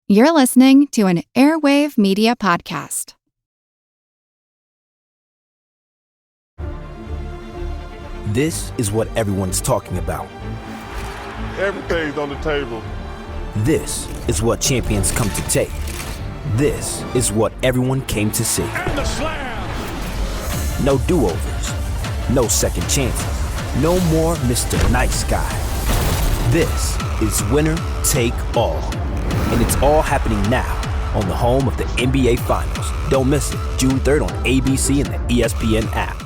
You're listening to an Airwave Media Podcast. This is what everyone's talking about. Everything's on the table. This is what champions come to take. This is what everyone came to see. And the slam! No do-overs. No second chances. No more Mr. Nice Guy. This is winner take all. And it's all happening now on the home of the NBA Finals. Don't miss it, June 3rd on ABC and the ESPN app.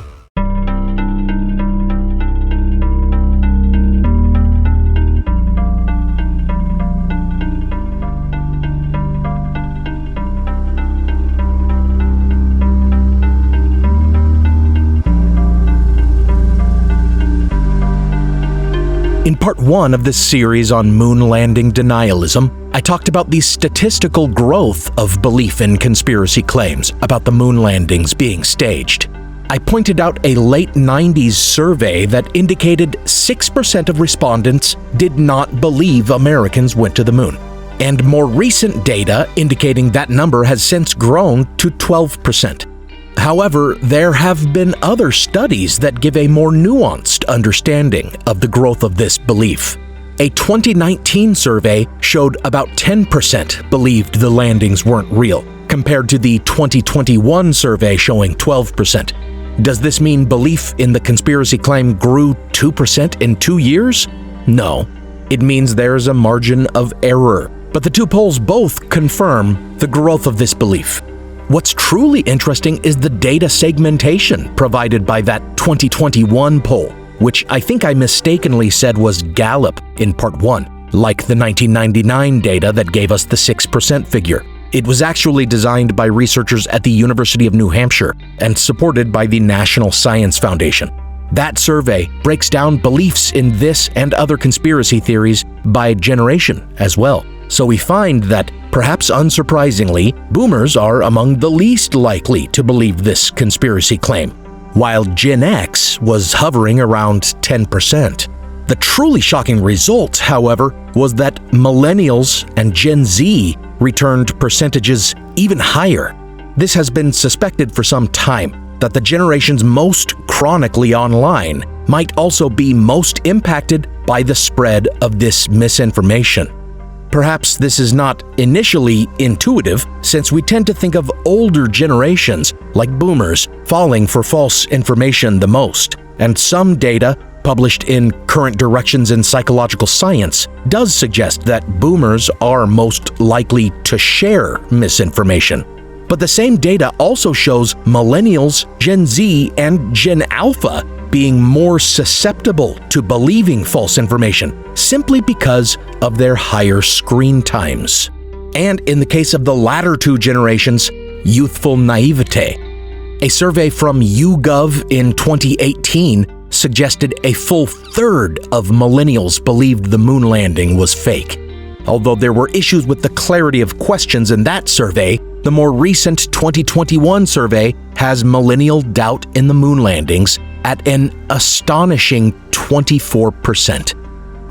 In part one of this series on moon landing denialism, I talked about the statistical growth of belief in conspiracy claims about the moon landings being staged. I pointed out a late 90s survey that indicated 6% of respondents did not believe Americans went to the moon, and more recent data indicating that number has since grown to 12%. However, there have been other studies that give a more nuanced understanding of the growth of this belief. A 2019 survey showed about 10% believed the landings weren't real, compared to the 2021 survey showing 12%. Does this mean belief in the conspiracy claim grew 2% in 2 years? No. It means there's a margin of error, but the two polls both confirm the growth of this belief. What's truly interesting is the data segmentation provided by that 2021 poll, which I think I mistakenly said was Gallup in part one, like the 1999 data that gave us the 6% figure. It was actually designed by researchers at the University of New Hampshire and supported by the National Science Foundation. That survey breaks down beliefs in this and other conspiracy theories by generation as well. So we find that, perhaps unsurprisingly, boomers are among the least likely to believe this conspiracy claim, while Gen X was hovering around 10%. The truly shocking result, however, was that millennials and Gen Z returned percentages even higher. This has been suspected for some time, that the generations most chronically online might also be most impacted by the spread of this misinformation. Perhaps this is not initially intuitive, since we tend to think of older generations, like boomers, falling for false information the most, and some data published in Current Directions in Psychological Science does suggest that boomers are most likely to share misinformation. But the same data also shows millennials, Gen Z, and Gen Alpha being more susceptible to believing false information simply because of their higher screen times. And in the case of the latter two generations, youthful naivete. A survey from YouGov in 2018 suggested a full third of millennials believed the moon landing was fake. Although there were issues with the clarity of questions in that survey, the more recent 2021 survey has millennial doubt in the moon landings at an astonishing 24%.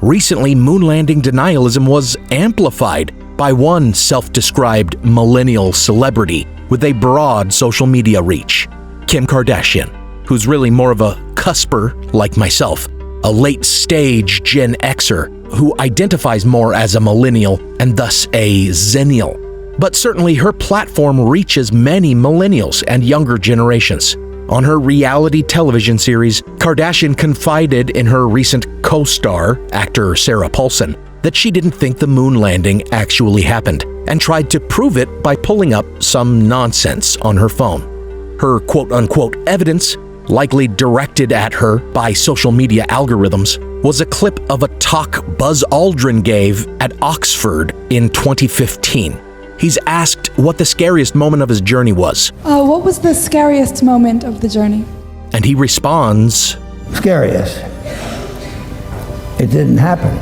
Recently, moon landing denialism was amplified by one self-described millennial celebrity with a broad social media reach, Kim Kardashian, who's really more of a cusper like myself, a late-stage Gen Xer who identifies more as a millennial and thus a zennial. But certainly her platform reaches many millennials and younger generations. On her reality television series, Kardashian confided in her recent co-star, actor Sarah Paulson, that she didn't think the moon landing actually happened, and tried to prove it by pulling up some nonsense on her phone. Her quote-unquote evidence, likely directed at her by social media algorithms, was a clip of a talk Buzz Aldrin gave at Oxford in 2015. He's asked what the scariest moment of his journey was. What was the scariest moment of the journey? And he responds, Scariest. It didn't happen.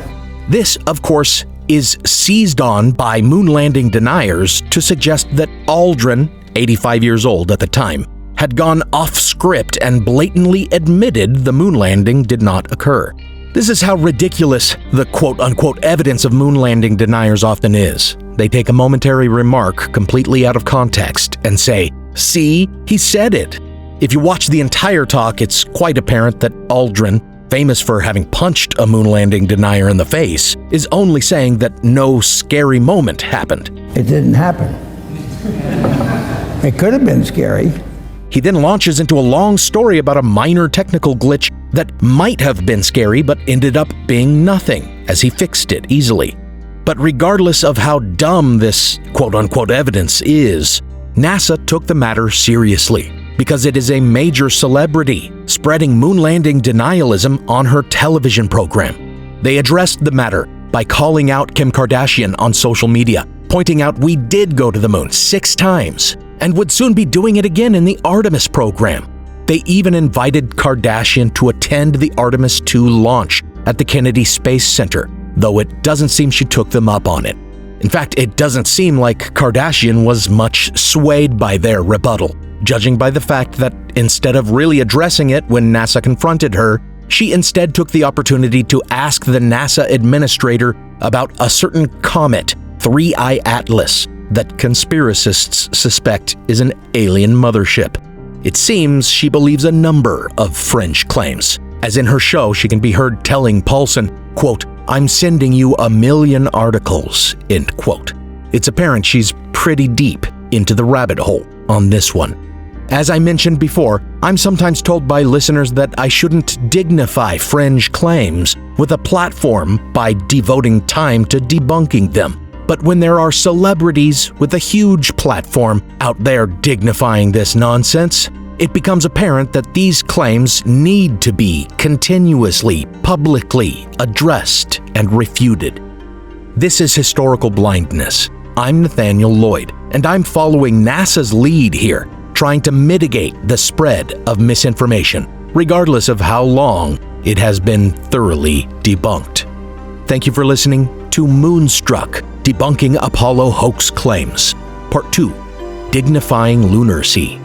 This, of course, is seized on by moon landing deniers to suggest that Aldrin, 85 years old at the time, had gone off script and blatantly admitted the moon landing did not occur. This is how ridiculous the quote-unquote evidence of moon landing deniers often is. They take a momentary remark completely out of context and say, "See, he said it." If you watch the entire talk, it's quite apparent that Aldrin, famous for having punched a moon landing denier in the face, is only saying that no scary moment happened. It didn't happen. It could have been scary. He then launches into a long story about a minor technical glitch that might have been scary but ended up being nothing, as he fixed it easily. But regardless of how dumb this quote-unquote evidence is, NASA took the matter seriously because it is a major celebrity spreading moon landing denialism on her television program. They addressed the matter by calling out Kim Kardashian on social media, pointing out we did go to the moon 6 times and would soon be doing it again in the Artemis program. They even invited Kardashian to attend the Artemis II launch at the Kennedy Space Center, though it doesn't seem she took them up on it. In fact, it doesn't seem like Kardashian was much swayed by their rebuttal, judging by the fact that instead of really addressing it when NASA confronted her, she instead took the opportunity to ask the NASA administrator about a certain comet, 3I Atlas, that conspiracists suspect is an alien mothership. It seems she believes a number of fringe claims, as in her show she can be heard telling Paulson, quote, "I'm sending you 1,000,000 articles," end quote. It's apparent she's pretty deep into the rabbit hole on this one. As I mentioned before, I'm sometimes told by listeners that I shouldn't dignify fringe claims with a platform by devoting time to debunking them. But when there are celebrities with a huge platform out there dignifying this nonsense, it becomes apparent that these claims need to be continuously, publicly addressed and refuted. This is Historical Blindness. I'm Nathaniel Lloyd, and I'm following NASA's lead here, trying to mitigate the spread of misinformation, regardless of how long it has been thoroughly debunked. Thank you for listening to Moonstruck, Debunking Apollo Hoax Claims, Part 2, Dignifying Lunarcy.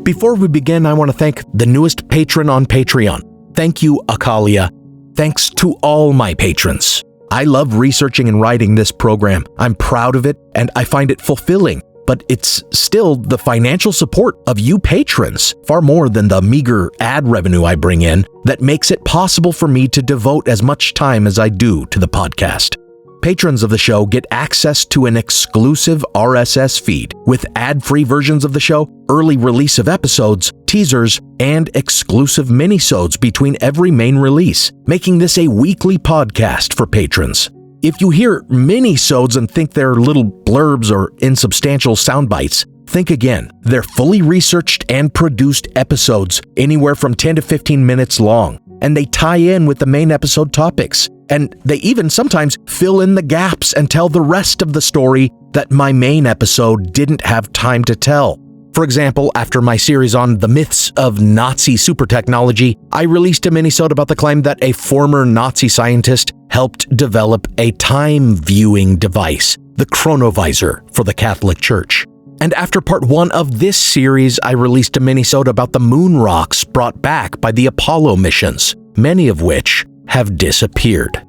Before we begin, I want to thank the newest patron on Patreon. Thank you, Akalia. Thanks to all my patrons. I love researching and writing this program. I'm proud of it, and I find it fulfilling. But it's still the financial support of you patrons, far more than the meager ad revenue I bring in, that makes it possible for me to devote as much time as I do to the podcast. Patrons of the show get access to an exclusive RSS feed with ad-free versions of the show, early release of episodes, teasers, and exclusive minisodes between every main release, making this a weekly podcast for patrons. If you hear minisodes and think they're little blurbs or insubstantial sound bites, think again. They're fully researched and produced episodes, anywhere from 10 to 15 minutes long, and they tie in with the main episode topics. And they even sometimes fill in the gaps and tell the rest of the story that my main episode didn't have time to tell. For example, after my series on the myths of Nazi super technology, I released a minisode about the claim that a former Nazi scientist helped develop a time-viewing device, the chronovisor, for the Catholic Church. And after part 1 of this series, I released a minisode about the moon rocks brought back by the Apollo missions, many of which have disappeared.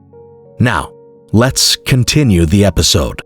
Now, let's continue the episode.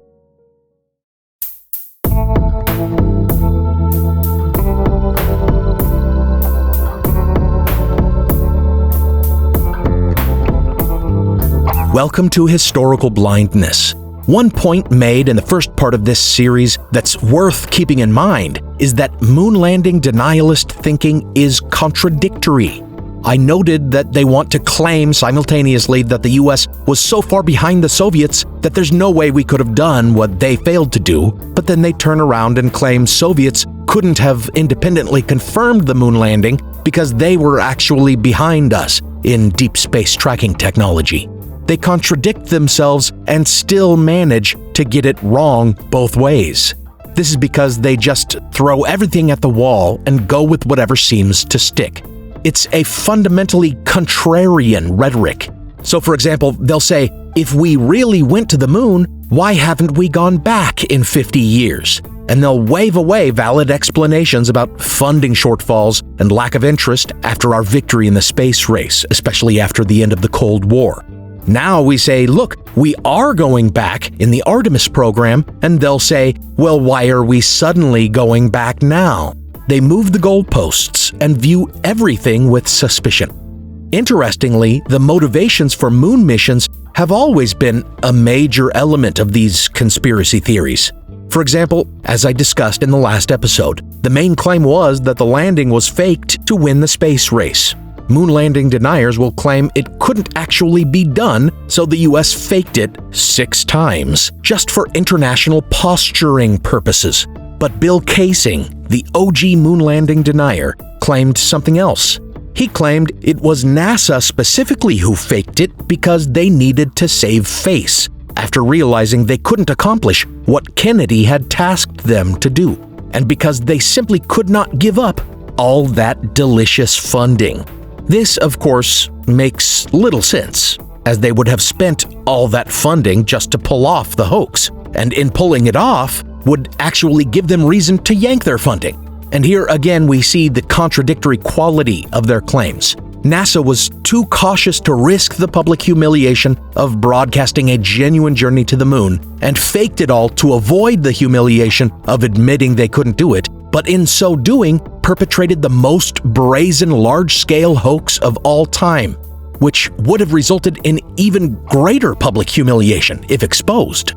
Welcome to Historical Blindness. One point made in the first part of this series that's worth keeping in mind is that moon landing denialist thinking is contradictory. I noted that they want to claim simultaneously that the US was so far behind the Soviets that there's no way we could have done what they failed to do, but then they turn around and claim Soviets couldn't have independently confirmed the moon landing because they were actually behind us in deep space tracking technology. They contradict themselves and still manage to get it wrong both ways. This is because they just throw everything at the wall and go with whatever seems to stick. It's a fundamentally contrarian rhetoric, So for example, they'll say, if we really went to the moon, why haven't we gone back in 50 years? And they'll wave away valid explanations about funding shortfalls and lack of interest after our victory in the space race, especially after the end of the Cold War. Now we say, look, we are going back in the Artemis program, and they'll say, well, why are we suddenly going back now? They move the goalposts and view everything with suspicion. Interestingly, the motivations for moon missions have always been a major element of these conspiracy theories. For example, as I discussed in the last episode, the main claim was that the landing was faked to win the space race. Moon landing deniers will claim it couldn't actually be done, so the US faked it 6 times, just for international posturing purposes. But Bill Kaysing, the OG moon landing denier, claimed something else. He claimed it was NASA specifically who faked it because they needed to save face, after realizing they couldn't accomplish what Kennedy had tasked them to do, and because they simply could not give up all that delicious funding. This, of course, makes little sense, as they would have spent all that funding just to pull off the hoax, and in pulling it off would actually give them reason to yank their funding. And here again we see the contradictory quality of their claims. NASA was too cautious to risk the public humiliation of broadcasting a genuine journey to the moon, and faked it all to avoid the humiliation of admitting they couldn't do it, but in so doing, perpetrated the most brazen large-scale hoax of all time, which would have resulted in even greater public humiliation if exposed.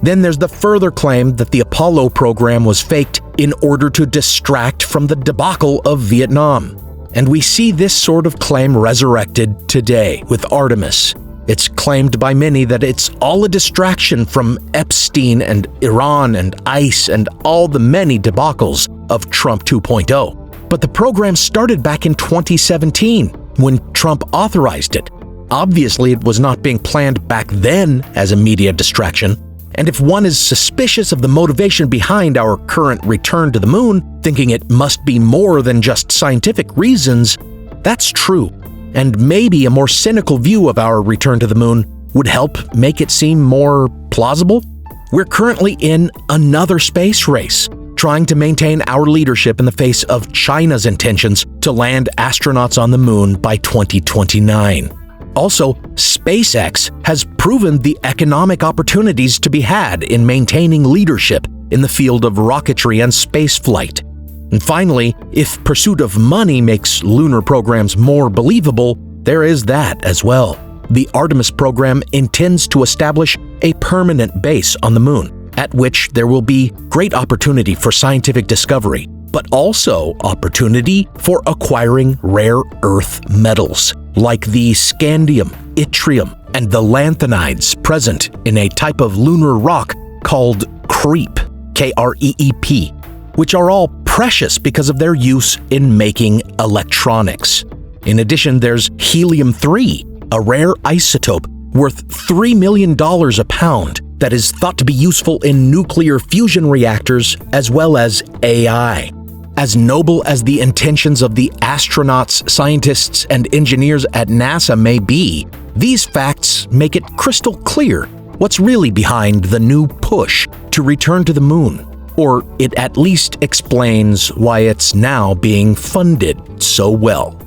Then there's the further claim that the Apollo program was faked in order to distract from the debacle of Vietnam. And we see this sort of claim resurrected today with Artemis. It's claimed by many that it's all a distraction from Epstein and Iran and ICE and all the many debacles of Trump 2.0. But the program started back in 2017 when Trump authorized it. Obviously, it was not being planned back then as a media distraction. And if one is suspicious of the motivation behind our current return to the moon, thinking it must be more than just scientific reasons, that's true. And maybe a more cynical view of our return to the moon would help make it seem more plausible. We're currently in another space race, trying to maintain our leadership in the face of China's intentions to land astronauts on the moon by 2029. Also, SpaceX has proven the economic opportunities to be had in maintaining leadership in the field of rocketry and spaceflight. And finally, if pursuit of money makes lunar programs more believable, there is that as well. The Artemis program intends to establish a permanent base on the moon, at which there will be great opportunity for scientific discovery, but also opportunity for acquiring rare earth metals, like the scandium, yttrium, and the lanthanides present in a type of lunar rock called creep, K-R-E-E-P, which are all precious because of their use in making electronics. In addition, there's helium-3, a rare isotope worth $3 million a pound that is thought to be useful in nuclear fusion reactors as well as AI. As noble as the intentions of the astronauts, scientists, and engineers at NASA may be, these facts make it crystal clear what's really behind the new push to return to the moon. Or it at least explains why it's now being funded so well.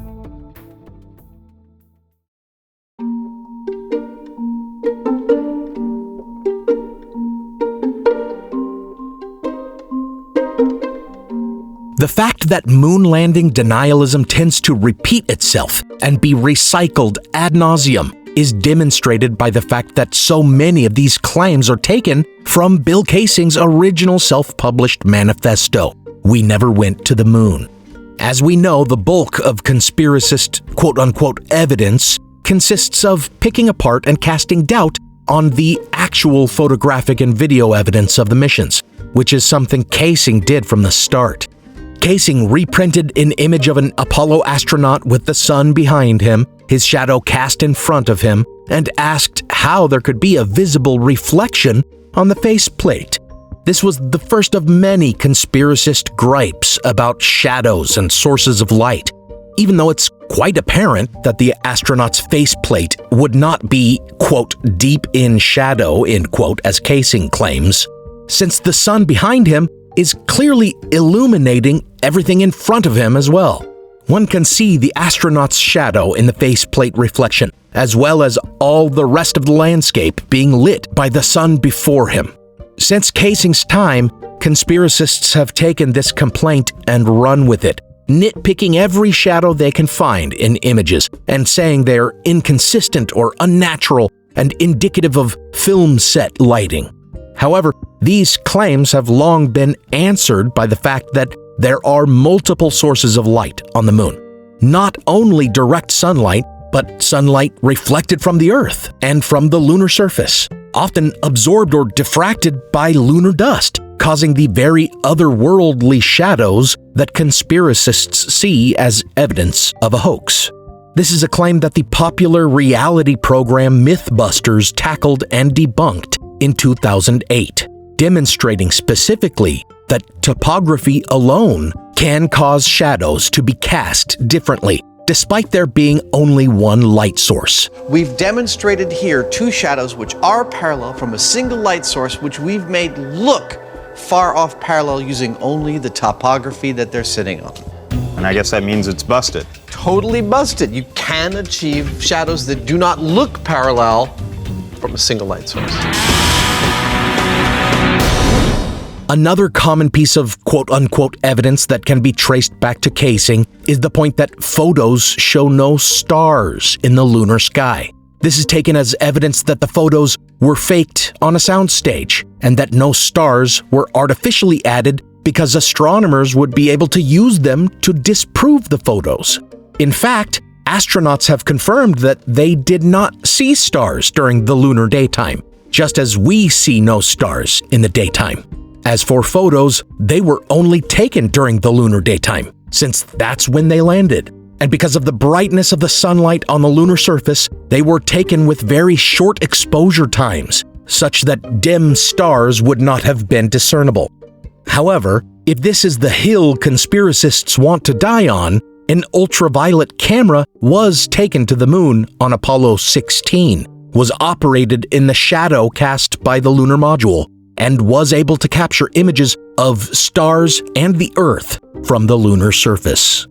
The fact that moon landing denialism tends to repeat itself and be recycled ad nauseum is demonstrated by the fact that so many of these claims are taken from Bill Kaysing's original self-published manifesto, We Never Went to the Moon. As we know, the bulk of conspiracist quote-unquote evidence consists of picking apart and casting doubt on the actual photographic and video evidence of the missions, which is something Kaysing did from the start. Kaysing reprinted an image of an Apollo astronaut with the sun behind him, his shadow cast in front of him, and asked how there could be a visible reflection on the faceplate. This was the first of many conspiracist gripes about shadows and sources of light. even though it's quite apparent that the astronaut's faceplate would not be, quote, deep in shadow, end quote, as Casing claims, since the sun behind him is clearly illuminating everything in front of him as well. One can see the astronaut's shadow in the faceplate reflection, as well as all the rest of the landscape being lit by the sun before him. Since Casing's time, conspiracists have taken this complaint and run with it, nitpicking every shadow they can find in images and saying they're inconsistent or unnatural and indicative of film set lighting. However, these claims have long been answered by the fact that there are multiple sources of light on the moon. Not only direct sunlight, but sunlight reflected from the Earth and from the lunar surface, often absorbed or diffracted by lunar dust, causing the very otherworldly shadows that conspiracists see as evidence of a hoax. This is a claim that the popular reality program Mythbusters tackled and debunked in 2008, demonstrating specifically that topography alone can cause shadows to be cast differently, despite there being only one light source. We've demonstrated here two shadows which are parallel from a single light source, which we've made look far off parallel using only the topography that they're sitting on. And I guess that means it's busted. Totally busted. You can achieve shadows that do not look parallel from a single light source. Another common piece of quote-unquote evidence that can be traced back to Casing is the point that photos show no stars in the lunar sky. This is taken as evidence that the photos were faked on a soundstage and that no stars were artificially added because astronomers would be able to use them to disprove the photos. In fact, astronauts have confirmed that they did not see stars during the lunar daytime, just as we see no stars in the daytime. As for photos, they were only taken during the lunar daytime, since that's when they landed. And because of the brightness of the sunlight on the lunar surface, they were taken with very short exposure times, such that dim stars would not have been discernible. However, if this is the hill conspiracists want to die on, an ultraviolet camera was taken to the moon on Apollo 16, was operated in the shadow cast by the lunar module, and was able to capture images of stars and the Earth from the lunar surface.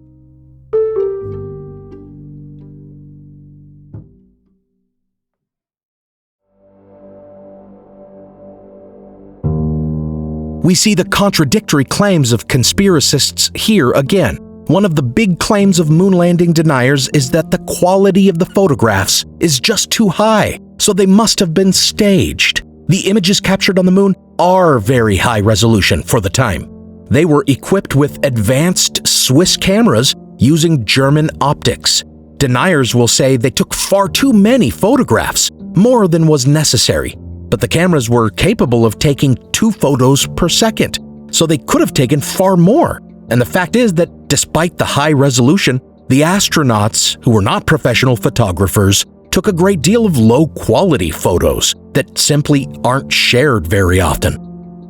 We see the contradictory claims of conspiracists here again. One of the big claims of moon landing deniers is that the quality of the photographs is just too high, so they must have been staged. The images captured on the moon are very high resolution for the time. They were equipped with advanced Swiss cameras using German optics. Deniers will say they took far too many photographs, more than was necessary, but the cameras were capable of taking 2 photos per second, so they could have taken far more. And the fact is that despite the high resolution, the astronauts, who were not professional photographers, took a great deal of low-quality photos that simply aren't shared very often.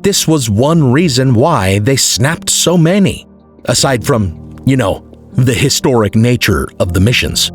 This was one reason why they snapped so many, aside from, the historic nature of the missions.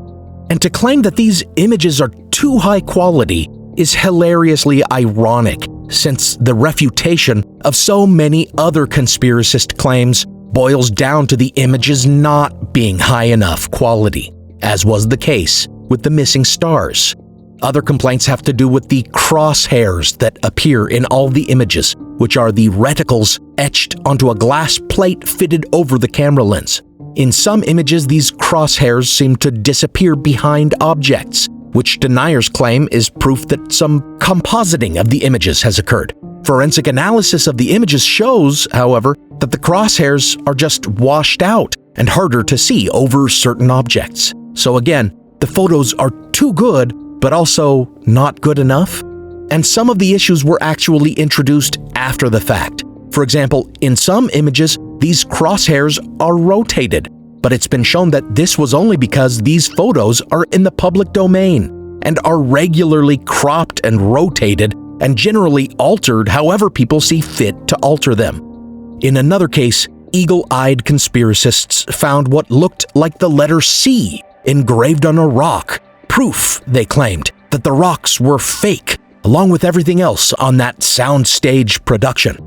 And to claim that these images are too high quality is hilariously ironic, since the refutation of so many other conspiracist claims boils down to the images not being high enough quality, as was the case with the missing stars. Other complaints have to do with the crosshairs that appear in all the images, which are the reticles etched onto a glass plate fitted over the camera lens. In some images, these crosshairs seem to disappear behind objects, which deniers claim is proof that some compositing of the images has occurred. Forensic analysis of the images shows, however, that the crosshairs are just washed out and harder to see over certain objects. So again, the photos are too good, but also not good enough. And some of the issues were actually introduced after the fact. For example, in some images, these crosshairs are rotated, but it's been shown that this was only because these photos are in the public domain and are regularly cropped and rotated and generally altered however people see fit to alter them. In another case, eagle-eyed conspiracists found what looked like the letter C engraved on a rock. Proof, they claimed, that the rocks were fake, along with everything else on that soundstage production.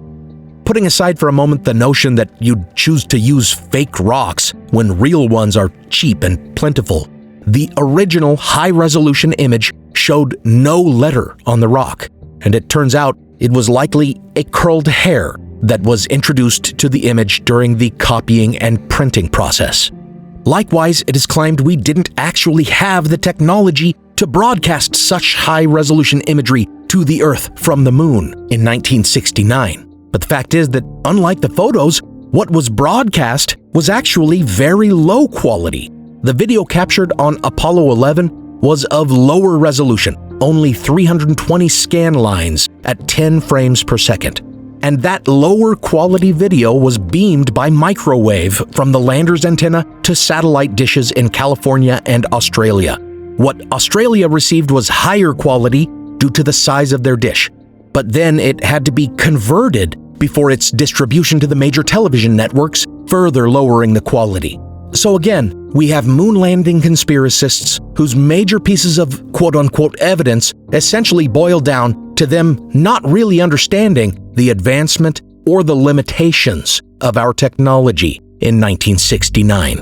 Putting aside for a moment the notion that you'd choose to use fake rocks when real ones are cheap and plentiful, the original high-resolution image showed no letter on the rock, and it turns out it was likely a curled hair that was introduced to the image during the copying and printing process. Likewise, it is claimed we didn't actually have the technology to broadcast such high-resolution imagery to the Earth from the Moon in 1969. But the fact is that, unlike the photos, what was broadcast was actually very low quality. The video captured on Apollo 11 was of lower resolution, only 320 scan lines at 10 frames per second. And that lower quality video was beamed by microwave from the lander's antenna to satellite dishes in California and Australia. What Australia received was higher quality due to the size of their dish, but then it had to be converted before its distribution to the major television networks, further lowering the quality. So again, we have moon landing conspiracists whose major pieces of quote-unquote evidence essentially boil down to them not really understanding the advancement or the limitations of our technology in 1969.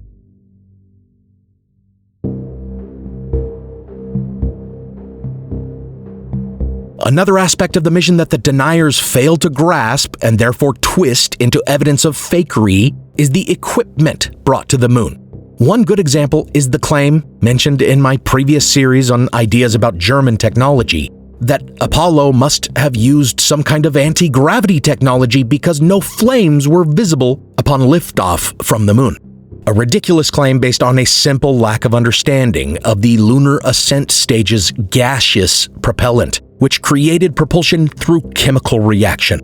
Another aspect of the mission that the deniers fail to grasp and therefore twist into evidence of fakery is the equipment brought to the moon. One good example is the claim, mentioned in my previous series on ideas about German technology, that Apollo must have used some kind of anti-gravity technology because no flames were visible upon liftoff from the moon. A ridiculous claim based on a simple lack of understanding of the lunar ascent stage's gaseous propellant, which created propulsion through chemical reaction.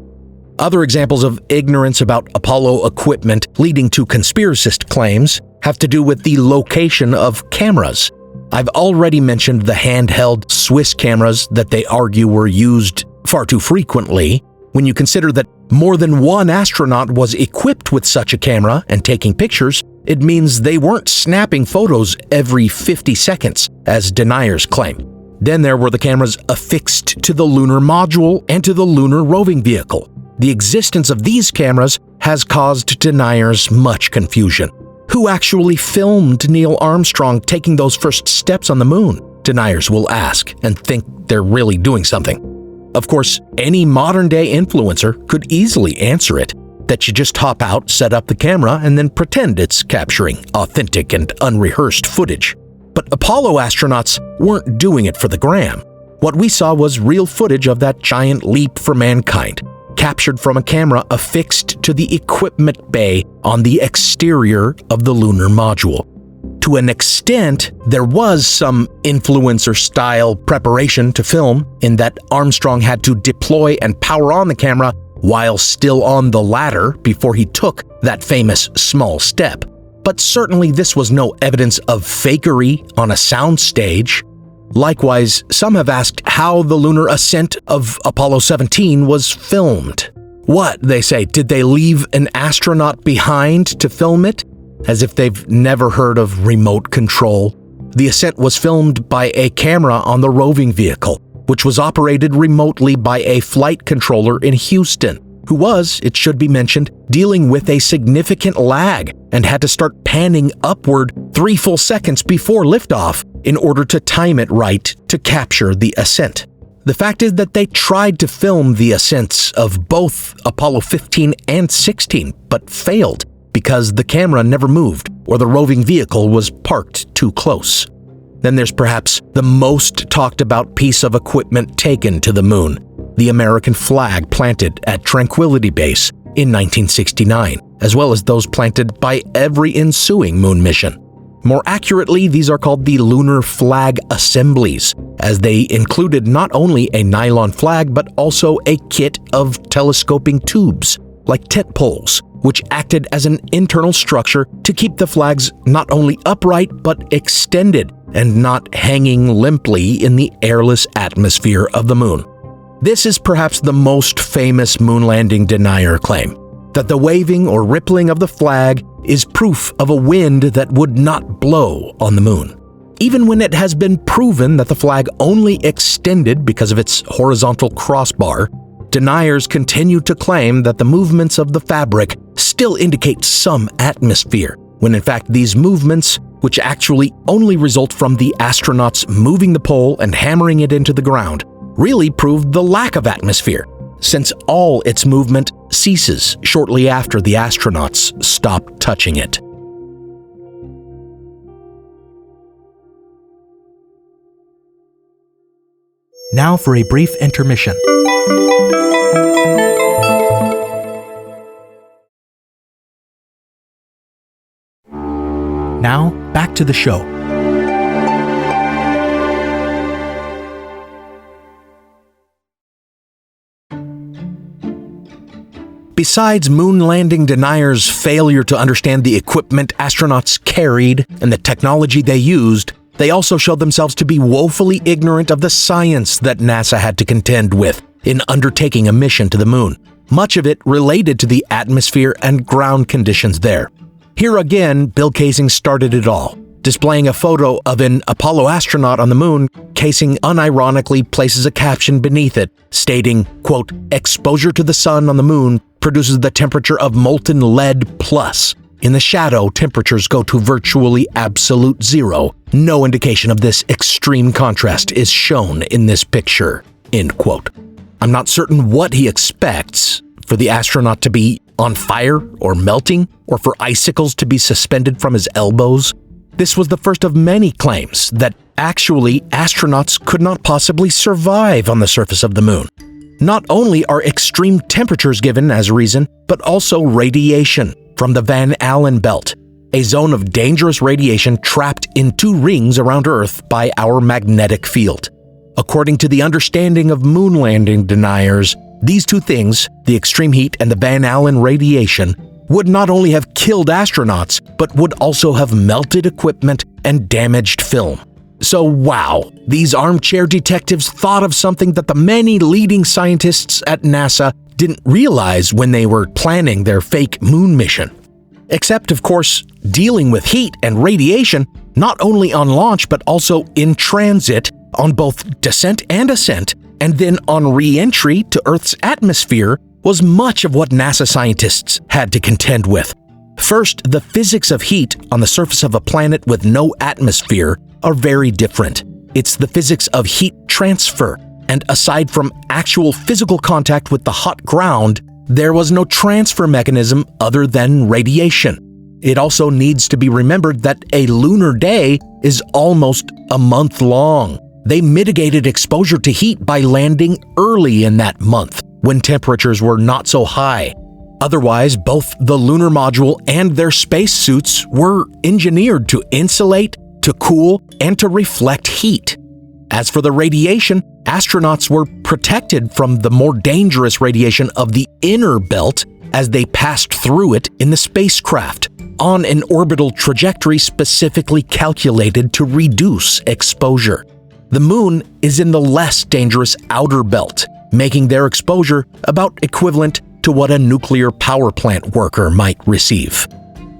Other examples of ignorance about Apollo equipment leading to conspiracist claims have to do with the location of cameras. I've already mentioned the handheld Swiss cameras that they argue were used far too frequently. When you consider that more than one astronaut was equipped with such a camera and taking pictures, it means they weren't snapping photos every 50 seconds, as deniers claim. Then there were the cameras affixed to the lunar module and to the lunar roving vehicle. The existence of these cameras has caused deniers much confusion. Who actually filmed Neil Armstrong taking those first steps on the moon? Deniers will ask and think they're really doing something. Of course, any modern-day influencer could easily answer it, that you just hop out, set up the camera, and then pretend it's capturing authentic and unrehearsed footage. But Apollo astronauts weren't doing it for the gram. What we saw was real footage of that giant leap for mankind, captured from a camera affixed to the equipment bay on the exterior of the lunar module. To an extent, there was some influencer-style preparation to film in that Armstrong had to deploy and power on the camera while still on the ladder before he took that famous small step. But certainly this was no evidence of fakery on a soundstage. Likewise, some have asked how the lunar ascent of Apollo 17 was filmed. What, they say, did they leave an astronaut behind to film it? As if they've never heard of remote control. The ascent was filmed by a camera on the roving vehicle, which was operated remotely by a flight controller in Houston, who was, it should be mentioned, dealing with a significant lag and had to start panning upward 3 full seconds before liftoff in order to time it right to capture the ascent. The fact is that they tried to film the ascents of both Apollo 15 and 16, but failed because the camera never moved or the roving vehicle was parked too close. Then there's perhaps the most talked about piece of equipment taken to the moon, the American flag planted at Tranquility Base in 1969, as well as those planted by every ensuing moon mission. More accurately, these are called the lunar flag assemblies, as they included not only a nylon flag but also a kit of telescoping tubes, like tent poles, which acted as an internal structure to keep the flags not only upright but extended and not hanging limply in the airless atmosphere of the moon. This is perhaps the most famous moon landing denier claim. that the waving or rippling of the flag is proof of a wind that would not blow on the moon. Even when it has been proven that the flag only extended because of its horizontal crossbar, deniers continue to claim that the movements of the fabric still indicate some atmosphere, when in fact these movements, which actually only result from the astronauts moving the pole and hammering it into the ground, really prove the lack of atmosphere, since all its movement ceases shortly after the astronauts stop touching it. Now for a brief intermission. Now, back to the show. Besides moon landing deniers' failure to understand the equipment astronauts carried and the technology they used, they also showed themselves to be woefully ignorant of the science that NASA had to contend with in undertaking a mission to the moon, much of it related to the atmosphere and ground conditions there. Here again, Bill Kaysing started it all, displaying a photo of an Apollo astronaut on the moon. Kaysing unironically places a caption beneath it, stating, quote, "Exposure to the sun on the moon produces the temperature of molten lead plus. In the shadow, temperatures go to virtually absolute zero. No indication of this extreme contrast is shown in this picture," end quote. I'm not certain what he expects, for the astronaut to be on fire or melting, or for icicles to be suspended from his elbows. This was the first of many claims that actually astronauts could not possibly survive on the surface of the moon. Not only are extreme temperatures given as reason, but also radiation from the Van Allen belt, a zone of dangerous radiation trapped in two rings around Earth by our magnetic field. According to the understanding of moon landing deniers, these two things, the extreme heat and the Van Allen radiation, would not only have killed astronauts, but would also have melted equipment and damaged film. So wow, these armchair detectives thought of something that the many leading scientists at NASA didn't realize when they were planning their fake moon mission. Except, of course, dealing with heat and radiation, not only on launch but also in transit, on both descent and ascent, and then on re-entry to Earth's atmosphere, was much of what NASA scientists had to contend with. First, the physics of heat on the surface of a planet with no atmosphere are very different. It's the physics of heat transfer, and aside from actual physical contact with the hot ground, there was no transfer mechanism other than radiation. It also needs to be remembered that a lunar day is almost a month long. They mitigated exposure to heat by landing early in that month, when temperatures were not so high. Otherwise, both the lunar module and their spacesuits were engineered to insulate, to cool, and to reflect heat. As for the radiation, astronauts were protected from the more dangerous radiation of the inner belt as they passed through it in the spacecraft, on an orbital trajectory specifically calculated to reduce exposure. The moon is in the less dangerous outer belt, making their exposure about equivalent to what a nuclear power plant worker might receive.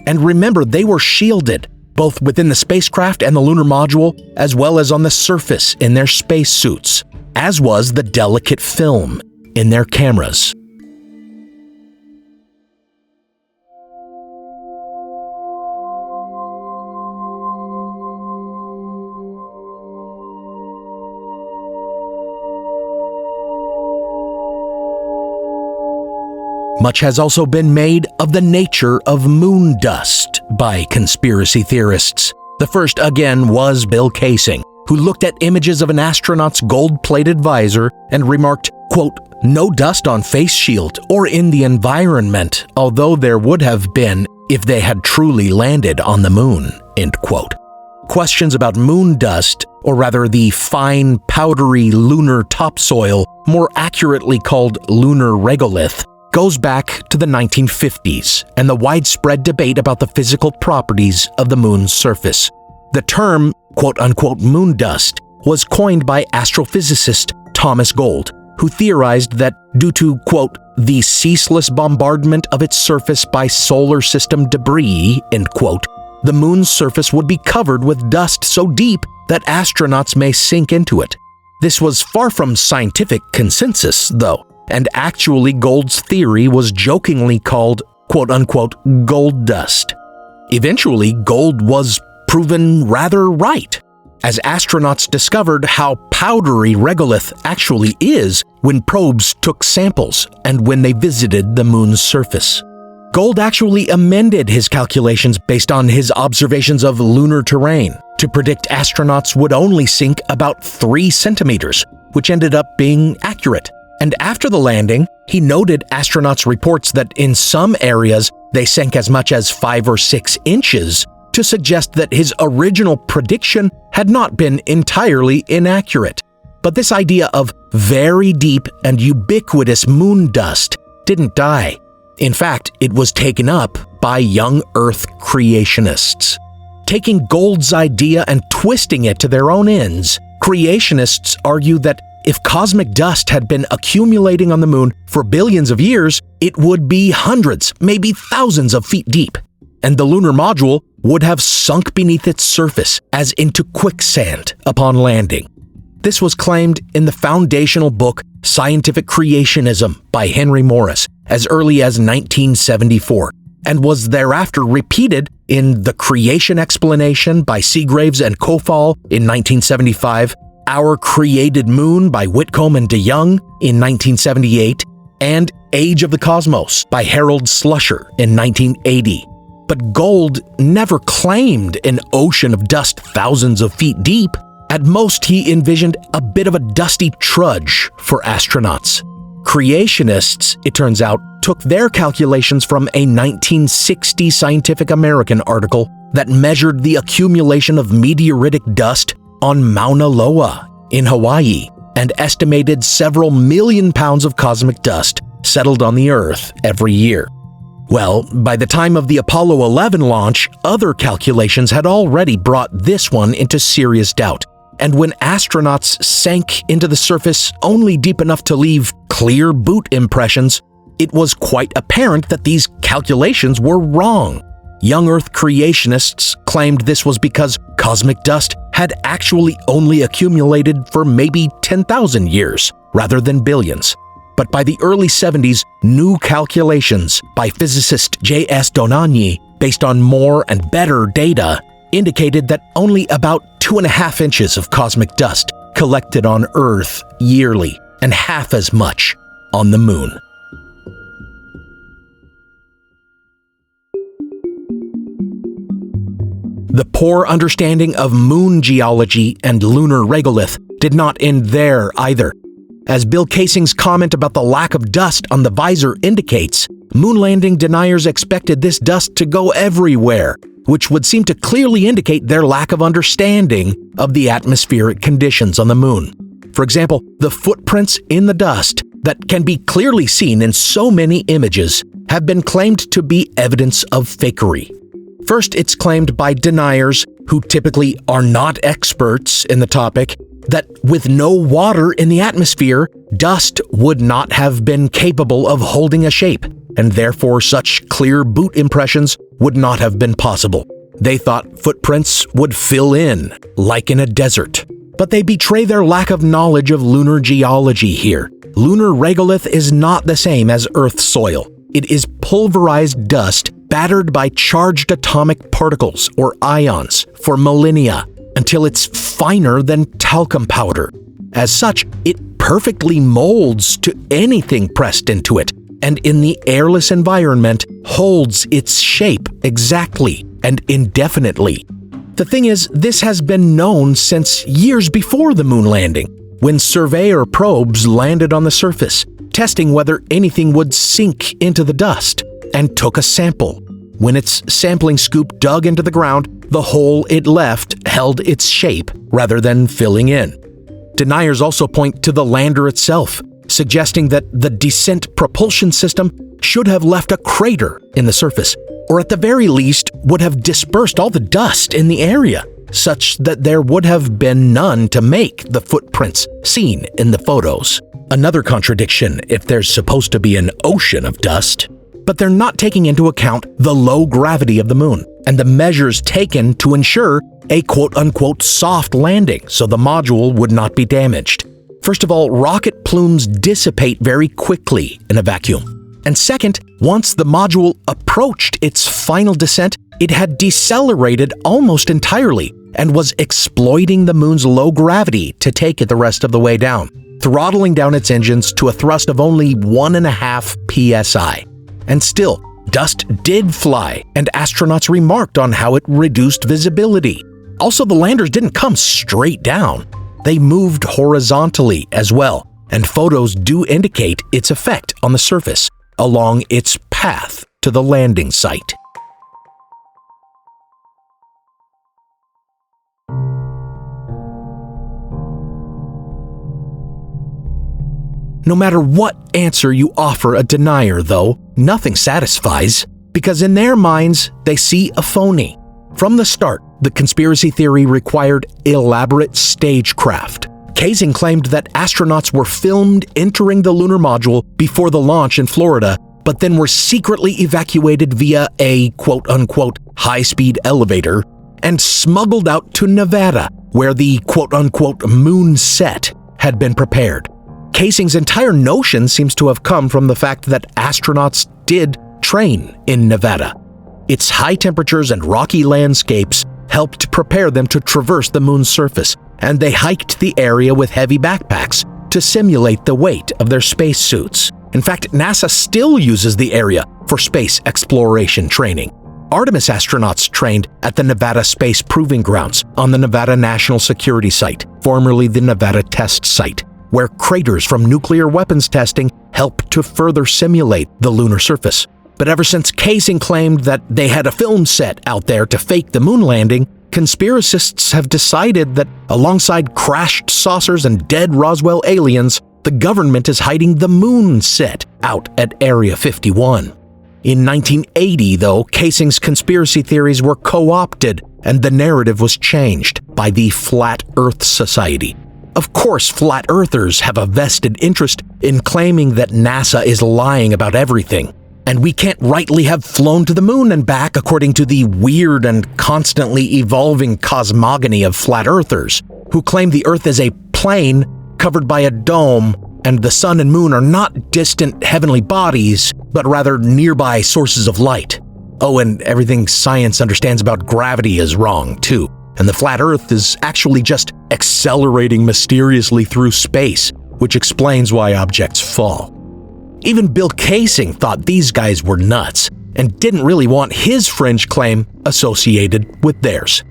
And remember, they were shielded, both within the spacecraft and the lunar module, as well as on the surface in their spacesuits, as was the delicate film in their cameras. Much has also been made of the nature of moon dust by conspiracy theorists. The first, again, was Bill Kaysing, who looked at images of an astronaut's gold-plated visor and remarked, quote, "No dust on face shield or in the environment, although there would have been if they had truly landed on the moon," end quote. Questions about moon dust, or rather the fine, powdery lunar topsoil, more accurately called lunar regolith, goes back to the 1950s and the widespread debate about the physical properties of the moon's surface. The term, quote-unquote moon dust, was coined by astrophysicist Thomas Gold, who theorized that due to, quote, the ceaseless bombardment of its surface by solar system debris, end quote, the moon's surface would be covered with dust so deep that astronauts may sink into it. This was far from scientific consensus, though, and actually Gould's theory was jokingly called, quote-unquote, gold dust. Eventually, Gould was proven rather right, as astronauts discovered how powdery regolith actually is when probes took samples and when they visited the moon's surface. Gould actually amended his calculations based on his observations of lunar terrain to predict astronauts would only sink about 3 centimeters, which ended up being accurate. And after the landing, he noted astronauts' reports that in some areas they sank as much as 5 or 6 inches to suggest that his original prediction had not been entirely inaccurate. But this idea of very deep and ubiquitous moon dust didn't die. In fact, it was taken up by young Earth creationists. Taking Gould's idea and twisting it to their own ends, creationists argue that if cosmic dust had been accumulating on the moon for billions of years, it would be hundreds, maybe thousands of feet deep, and the lunar module would have sunk beneath its surface as into quicksand upon landing. This was claimed in the foundational book Scientific Creationism by Henry Morris as early as 1974, and was thereafter repeated in The Creation Explanation by Seagraves and Kofal in 1975, Our Created Moon by Whitcomb and DeYoung in 1978, and Age of the Cosmos by Harold Slusher in 1980. But Gould never claimed an ocean of dust thousands of feet deep. At most, he envisioned a bit of a dusty trudge for astronauts. Creationists, it turns out, took their calculations from a 1960 Scientific American article that measured the accumulation of meteoritic dust on Mauna Loa in Hawaii and estimated several million pounds of cosmic dust settled on the Earth every year. Well, by the time of the Apollo 11 launch, other calculations had already brought this one into serious doubt. And when astronauts sank into the surface only deep enough to leave clear boot impressions, it was quite apparent that these calculations were wrong. Young Earth creationists claimed this was because cosmic dust had actually only accumulated for maybe 10,000 years, rather than billions. But by the early 70s, new calculations by physicist J.S. Donaghy, based on more and better data, indicated that only about 2.5 inches of cosmic dust collected on Earth yearly, and half as much on the Moon. The poor understanding of moon geology and lunar regolith did not end there either. As Bill Casing's comment about the lack of dust on the visor indicates, moon landing deniers expected this dust to go everywhere, which would seem to clearly indicate their lack of understanding of the atmospheric conditions on the moon. For example, the footprints in the dust that can be clearly seen in so many images have been claimed to be evidence of fakery. First, it's claimed by deniers, who typically are not experts in the topic, that with no water in the atmosphere, dust would not have been capable of holding a shape, and therefore such clear boot impressions would not have been possible. They thought footprints would fill in, like in a desert. But they betray their lack of knowledge of lunar geology here. Lunar regolith is not the same as Earth soil. It is pulverized dust battered by charged atomic particles, or ions, for millennia, until it's finer than talcum powder. As such, it perfectly molds to anything pressed into it, and in the airless environment holds its shape exactly and indefinitely. The thing is, this has been known since years before the moon landing, when surveyor probes landed on the surface, testing whether anything would sink into the dust, and took a sample. When its sampling scoop dug into the ground, the hole it left held its shape rather than filling in. Deniers also point to the lander itself, suggesting that the descent propulsion system should have left a crater in the surface, or at the very least would have dispersed all the dust in the area, such that there would have been none to make the footprints seen in the photos. Another contradiction if there's supposed to be an ocean of dust. But they're not taking into account the low gravity of the moon and the measures taken to ensure a quote-unquote soft landing so the module would not be damaged. First of all, rocket plumes dissipate very quickly in a vacuum. And second, once the module approached its final descent, it had decelerated almost entirely and was exploiting the moon's low gravity to take it the rest of the way down, throttling down its engines to a thrust of only 1.5 psi. And still, dust did fly, and astronauts remarked on how it reduced visibility. Also, the landers didn't come straight down. They moved horizontally as well, and photos do indicate its effect on the surface along its path to the landing site. No matter what answer you offer a denier, though, nothing satisfies, because in their minds, they see a phony. From the start, the conspiracy theory required elaborate stagecraft. Casing claimed that astronauts were filmed entering the lunar module before the launch in Florida, but then were secretly evacuated via a quote-unquote high-speed elevator and smuggled out to Nevada, where the quote-unquote moon set had been prepared. Casing's entire notion seems to have come from the fact that astronauts did train in Nevada. Its high temperatures and rocky landscapes helped prepare them to traverse the moon's surface, and they hiked the area with heavy backpacks to simulate the weight of their spacesuits. In fact, NASA still uses the area for space exploration training. Artemis astronauts trained at the Nevada Space Proving Grounds on the Nevada National Security Site, formerly the Nevada Test Site, where craters from nuclear weapons testing helped to further simulate the lunar surface. But ever since Casing claimed that they had a film set out there to fake the moon landing, conspiracists have decided that alongside crashed saucers and dead Roswell aliens, the government is hiding the moon set out at Area 51. In 1980, though, Casing's conspiracy theories were co-opted and the narrative was changed by the Flat Earth Society. Of course, flat earthers have a vested interest in claiming that NASA is lying about everything, and we can't rightly have flown to the moon and back according to the weird and constantly evolving cosmogony of flat earthers, who claim the Earth is a plane covered by a dome, and the sun and moon are not distant heavenly bodies, but rather nearby sources of light. Oh, and everything science understands about gravity is wrong, too. And the flat Earth is actually just accelerating mysteriously through space, which explains why objects fall. Even Bill Casing thought these guys were nuts and didn't really want his fringe claim associated with theirs.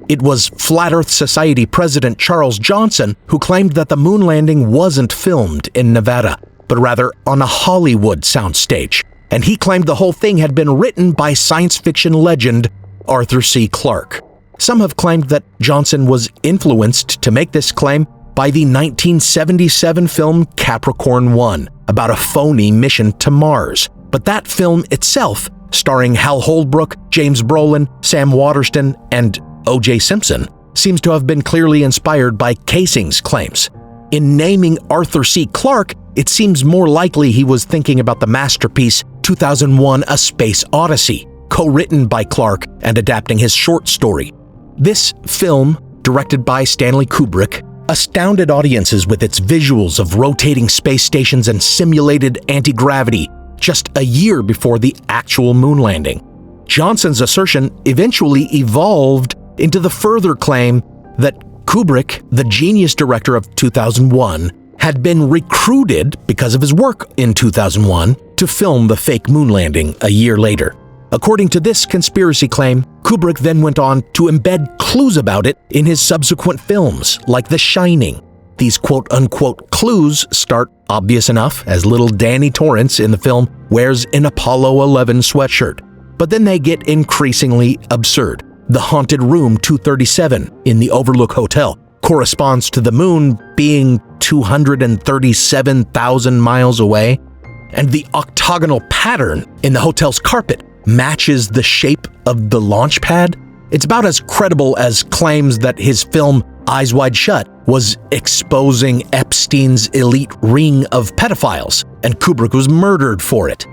It was Flat Earth Society President Charles Johnson who claimed that the moon landing wasn't filmed in Nevada, but rather on a Hollywood soundstage, and he claimed the whole thing had been written by science fiction legend Arthur C. Clarke. Some have claimed that Johnson was influenced to make this claim by the 1977 film Capricorn 1, about a phony mission to Mars. But that film itself, starring Hal Holbrook, James Brolin, Sam Waterston, and O.J. Simpson, seems to have been clearly inspired by Casing's claims. In naming Arthur C. Clarke, it seems more likely he was thinking about the masterpiece 2001: A Space Odyssey, co-written by Clarke and adapting his short story. This film, directed by Stanley Kubrick, astounded audiences with its visuals of rotating space stations and simulated anti-gravity just a year before the actual moon landing. Johnson's assertion eventually evolved into the further claim that Kubrick, the genius director of 2001, had been recruited because of his work in 2001 to film the fake moon landing a year later. According to this conspiracy claim, Kubrick then went on to embed clues about it in his subsequent films, like The Shining. These quote-unquote clues start obvious enough, as little Danny Torrance in the film wears an Apollo 11 sweatshirt. But then they get increasingly absurd. The haunted room 237 in the Overlook Hotel corresponds to the moon being 237,000 miles away, and the octagonal pattern in the hotel's carpet matches the shape of the launch pad. It's about as credible as claims that his film Eyes Wide Shut was exposing Epstein's elite ring of pedophiles, and Kubrick was murdered for it.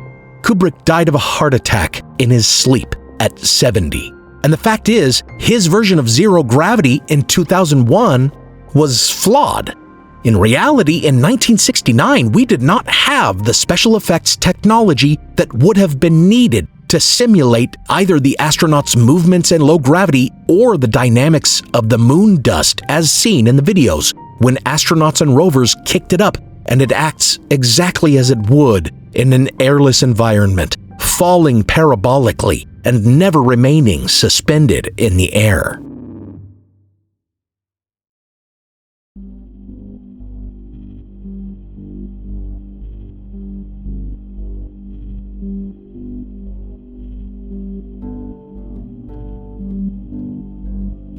Kubrick died of a heart attack in his sleep at 70. And the fact is, his version of zero gravity in 2001 was flawed. In reality, in 1969, we did not have the special effects technology that would have been needed to simulate either the astronauts' movements in low gravity or the dynamics of the moon dust as seen in the videos when astronauts and rovers kicked it up, and it acts exactly as it would in an airless environment, falling parabolically and never remaining suspended in the air.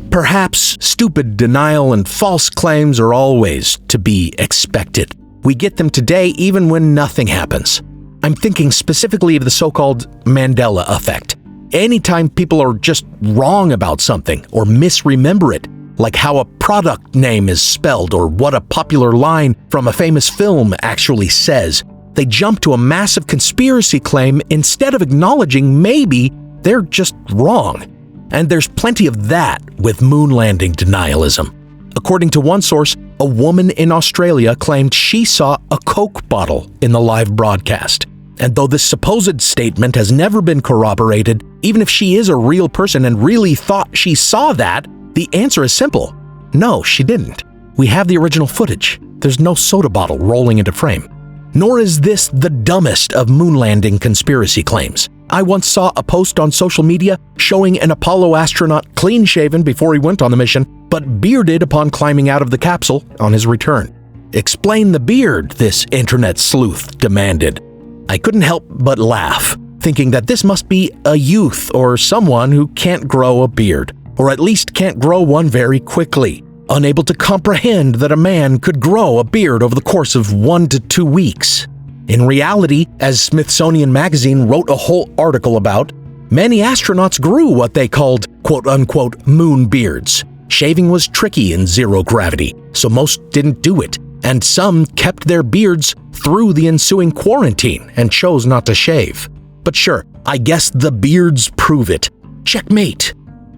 Perhaps stupid denial and false claims are always to be expected. We get them today even when nothing happens. I'm thinking specifically of the so-called Mandela effect. Anytime people are just wrong about something or misremember it, like how a product name is spelled or what a popular line from a famous film actually says, they jump to a massive conspiracy claim instead of acknowledging maybe they're just wrong. And there's plenty of that with moon landing denialism. According to one source, a woman in Australia claimed she saw a Coke bottle in the live broadcast. And though this supposed statement has never been corroborated, even if she is a real person and really thought she saw that, the answer is simple. No, she didn't. We have the original footage. There's no soda bottle rolling into frame. Nor is this the dumbest of moon landing conspiracy claims. I once saw a post on social media showing an Apollo astronaut clean-shaven before he went on the mission, but bearded upon climbing out of the capsule on his return. Explain the beard, this internet sleuth demanded. I couldn't help but laugh, thinking that this must be a youth or someone who can't grow a beard, or at least can't grow one very quickly, unable to comprehend that a man could grow a beard over the course of 1 to 2 weeks. In reality, as Smithsonian Magazine wrote a whole article about, many astronauts grew what they called quote-unquote moon beards. Shaving was tricky in zero gravity, so most didn't do it, and some kept their beards through the ensuing quarantine and chose not to shave. But sure, I guess the beards prove it. Checkmate.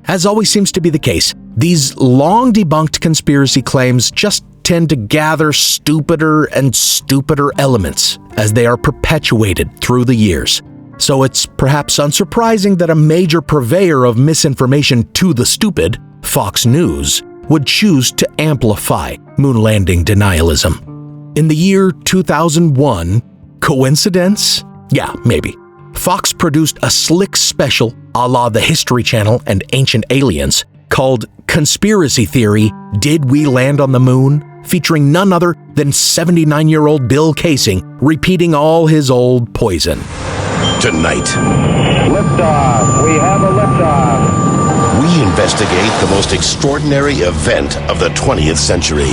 As always seems to be the case, these long-debunked conspiracy claims just tend to gather stupider and stupider elements as they are perpetuated through the years. So it's perhaps unsurprising that a major purveyor of misinformation to the stupid, Fox News, would choose to amplify moon landing denialism. In the year 2001, coincidence? Yeah, maybe. Fox produced a slick special a la the History Channel and Ancient Aliens called Conspiracy Theory, Did We Land on the Moon? Featuring none other than 79-year-old Bill Casing repeating all his old poison. Tonight, liftoff. We have a liftoff. we investigate the most extraordinary event of the 20th century.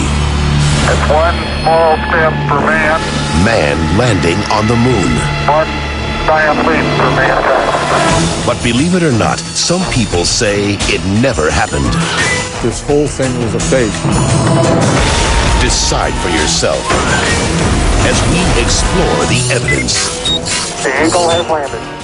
It's one small step for man. Man landing on the moon. One giant leap for mankind. But believe it or not, some people say it never happened. This whole thing was a fake. Decide for yourself as we explore the evidence. The Eagle has landed.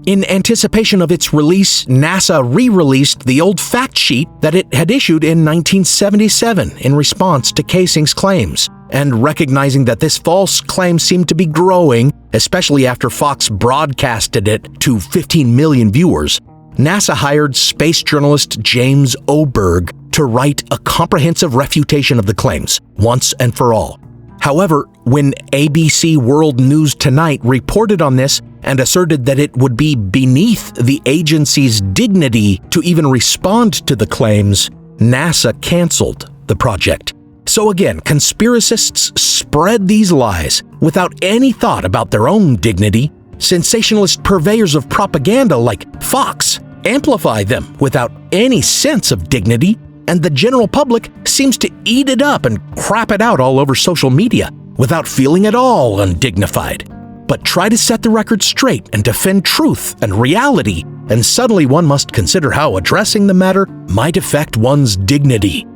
In anticipation of its release, NASA re-released the old fact sheet that it had issued in 1977 in response to Casing's claims. And recognizing that this false claim seemed to be growing, especially after Fox broadcasted it to 15 million viewers, NASA hired space journalist James Oberg to write a comprehensive refutation of the claims, once and for all. However, when ABC World News Tonight reported on this and asserted that it would be beneath the agency's dignity to even respond to the claims, NASA canceled the project. So again, conspiracists spread these lies without any thought about their own dignity. Sensationalist purveyors of propaganda like Fox amplify them without any sense of dignity, and the general public seems to eat it up and crap it out all over social media without feeling at all undignified. But try to set the record straight and defend truth and reality, and suddenly one must consider how addressing the matter might affect one's dignity.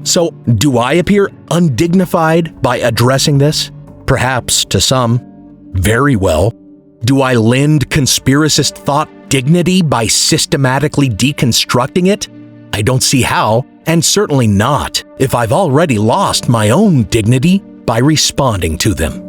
So, do I appear undignified by addressing this? Perhaps to some. Very well. Do I lend conspiracist thought dignity by systematically deconstructing it? I don't see how, and certainly not if I've already lost my own dignity by responding to them.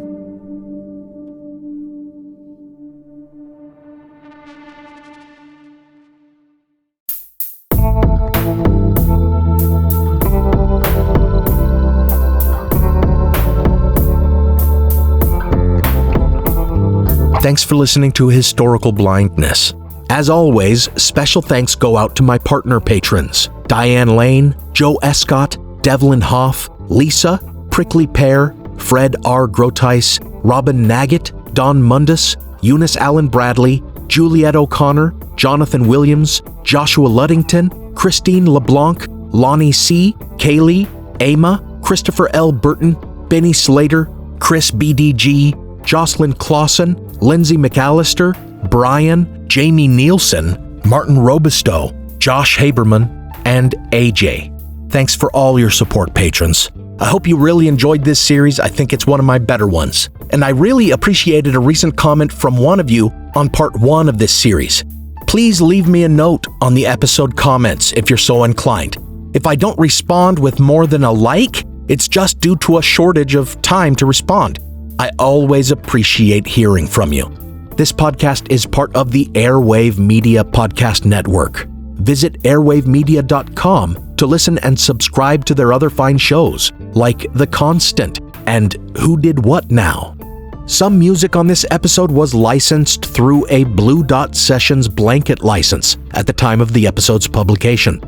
Thanks for listening to Historical Blindness. As always, special thanks go out to my partner patrons, Diane Lane, Joe Escott, Devlin Hoff, Lisa, Prickly Pear, Fred R. Grotice, Robin Naggett, Don Mundus, Eunice Allen Bradley, Juliette O'Connor, Jonathan Williams, Joshua Luddington, Christine LeBlanc, Lonnie C., Kaylee, Ama, Christopher L. Burton, Benny Slater, Chris BDG, Jocelyn Clausen, Lindsay McAllister, Brian, Jamie Nielsen, Martin Robistow, Josh Haberman, and AJ. Thanks for all your support, patrons. I hope you really enjoyed this series. I think it's one of my better ones. And I really appreciated a recent comment from one of you on part 1 of this series. Please leave me a note on the episode comments if you're so inclined. If I don't respond with more than a like, it's just due to a shortage of time to respond. I always appreciate hearing from you. This podcast is part of the Airwave Media Podcast Network. Visit airwavemedia.com to listen and subscribe to their other fine shows, like The Constant and Who Did What Now. Some music on this episode was licensed through a Blue Dot Sessions blanket license at the time of the episode's publication.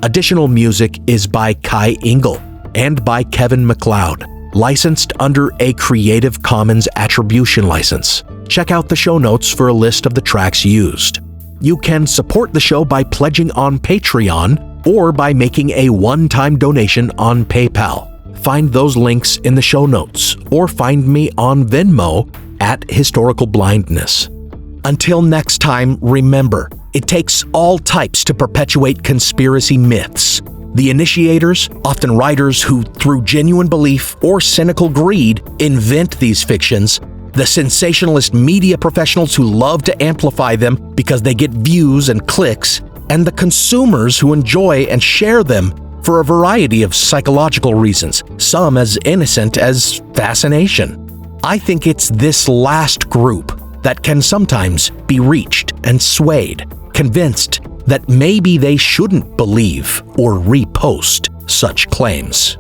Additional music is by Kai Engel and by Kevin MacLeod, licensed under a Creative Commons Attribution license. Check out the show notes for a list of the tracks used. You can support the show by pledging on Patreon or by making a one-time donation on PayPal. Find those links in the show notes or find me on Venmo at Historical Blindness. Until next time, remember, it takes all types to perpetuate conspiracy myths. The initiators, often writers who, through genuine belief or cynical greed, invent these fictions, the sensationalist media professionals who love to amplify them because they get views and clicks, and the consumers who enjoy and share them for a variety of psychological reasons, some as innocent as fascination. I think it's this last group that can sometimes be reached and swayed, convinced that maybe they shouldn't believe or repost such claims.